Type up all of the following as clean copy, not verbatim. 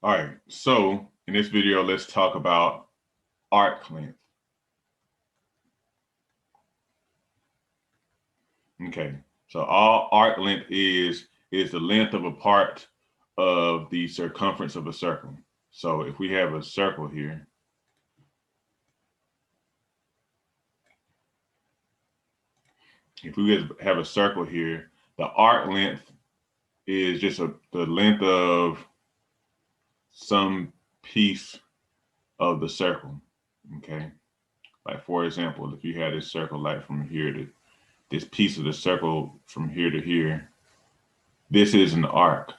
All right, so in this video, let's talk about arc length. Okay, so all arc length is the length of a part of the circumference of a circle. So if we have a circle here, if we have a circle here, the arc length is just the length of some piece of the circle. Okay, like for example, if you had this circle like from here to this piece of the circle from here to here, this is an arc,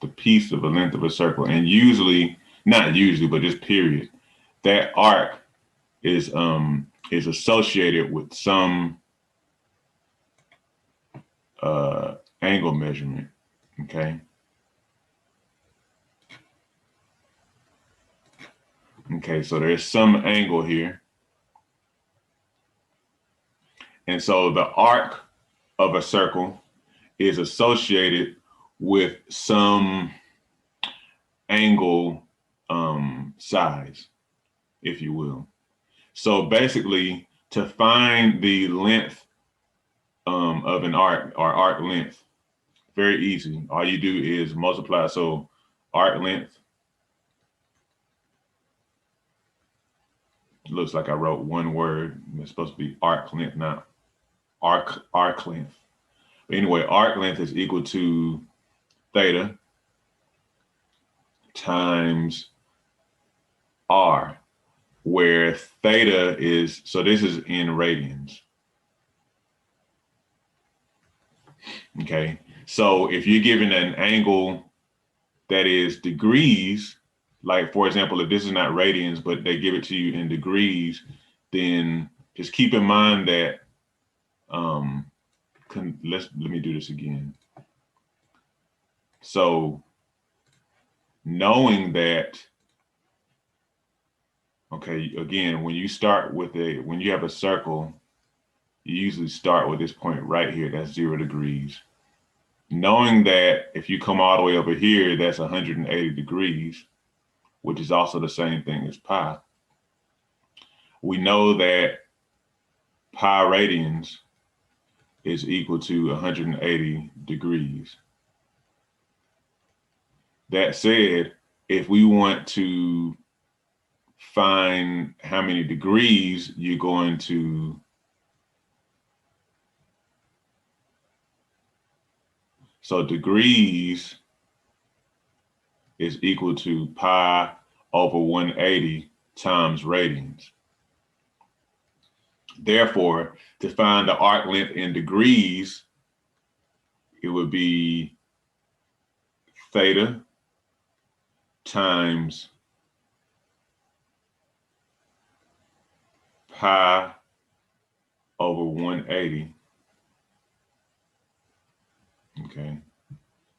the piece of the length of a circle. And usually, not usually, but just period, that arc is associated with some angle measurement. Okay. Okay, so there's some angle here. And so the arc of a circle is associated with some angle size, if you will. So basically, to find the length of an arc or arc length, very easy. All you do is multiply. So arc length, looks like I wrote one word. It's supposed to be arc length, not arc length. But anyway, arc length is equal to theta times r, where theta is, so this is in radians. Okay, so if you're given an angle that is degrees, like for example, if this is not radians, but they give it to you in degrees, then just keep in mind that, let me do this again. So knowing that, okay, again, when you start with when you have a circle, you usually start with this point right here, that's 0 degrees. Knowing that if you come all the way over here, that's 180 degrees, which is also the same thing as pi. We know that pi radians is equal to 180 degrees. That said, if we want to find how many degrees you're going to, so degrees is equal to pi over 180 times radians. Therefore, to find the arc length in degrees, it would be theta times pi over 180, okay,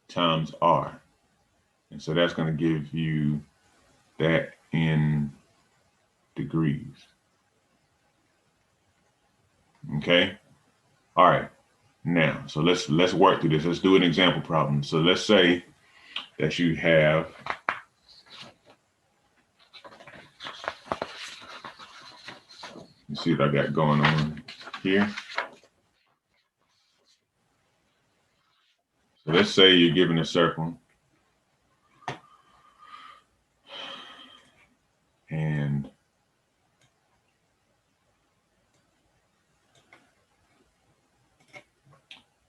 times r. And so that's going to give you that in degrees. Okay. All right. Now, so let's work through this. Let's do an example problem. So let's say that you have let's see what I got going on here. So let's say you're given a circle and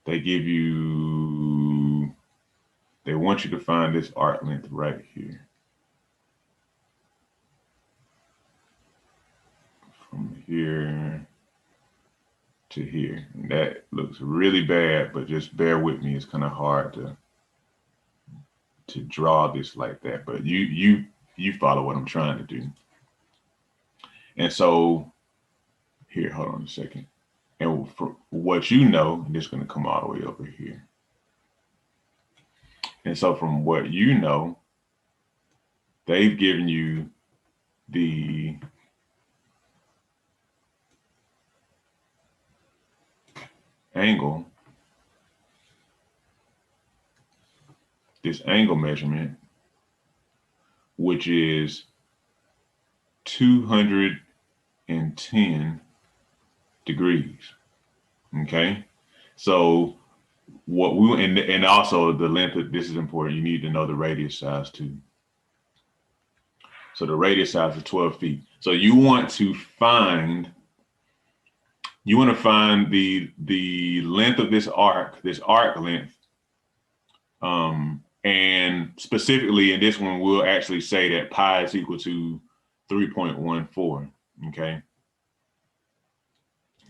they want you to find this arc length right here. From here to here. And that looks really bad, but just bear with me. It's kind of hard to draw this like that, but you follow what I'm trying to do. And so here, hold on a second. And for what you know, it's going to come all the way over here. And so from what you know, they've given you the angle this angle measurement, which is 210 degrees. Okay, so what we and also the length of this is important. You need to know the radius size too. So the radius size is 12 feet. So you want to find the length of this arc length. And specifically in this one, we'll actually say that pi is equal to 3.14. Okay.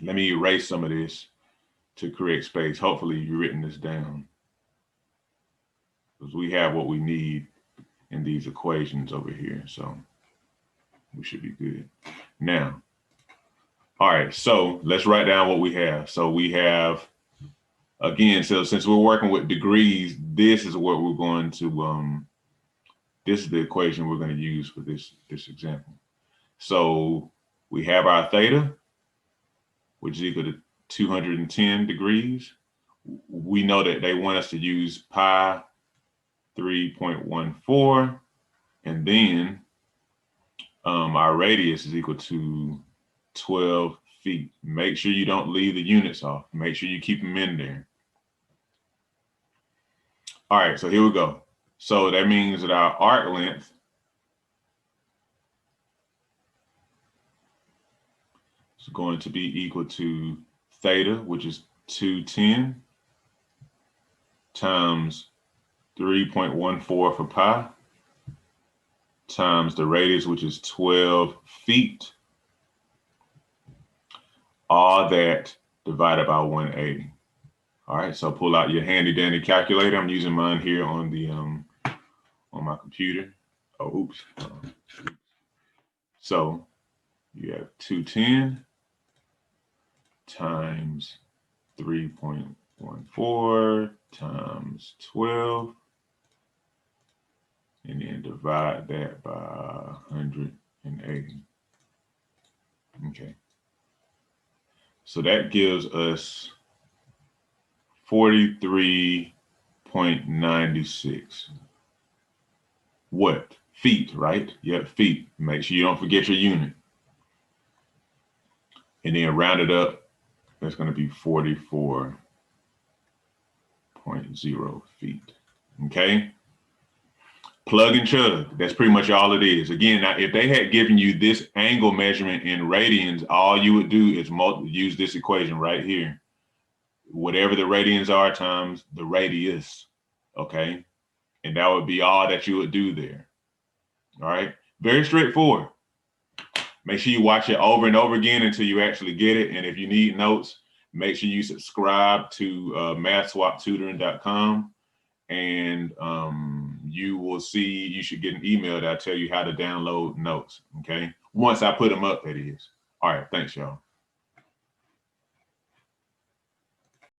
Let me erase some of this to create space. Hopefully you've written this down, because we have what we need in these equations over here. So we should be good. Now, all right, so let's write down what we have. So we have, again, so since we're working with degrees, this is what we're going to, this is the equation we're going to use for this example. So we have our theta, which is equal to 210 degrees. We know that they want us to use pi 3.14, and then our radius is equal to 12 feet. Make sure you don't leave the units off. Make sure you keep them in there. All right, so here we go. So that means that our arc length is going to be equal to theta, which is 210, times 3.14 for pi, times the radius, which is 12 feet, all that divided by 180. All right, so pull out your handy dandy calculator. I'm using mine here on the on my computer. Oh, oops. So you have 210 times 3.14 times 12, and then divide that by 180. Okay. So that gives us 43.96. What? Feet, right? Yep, feet. Make sure you don't forget your unit. And then round it up, that's going to be 44.0 feet. Okay? Plug and chug. That's pretty much all it is. Again, now, if they had given you this angle measurement in radians, all you would do is use this equation right here. Whatever the radians are times the radius, okay? And that would be all that you would do there. All right, very straightforward. Make sure you watch it over and over again until you actually get it. And if you need notes, make sure you subscribe to mathswaptutoring.com, and you will see, you should get an email that'll tell you how to download notes, okay? Once I put them up, that is. All right, thanks, y'all.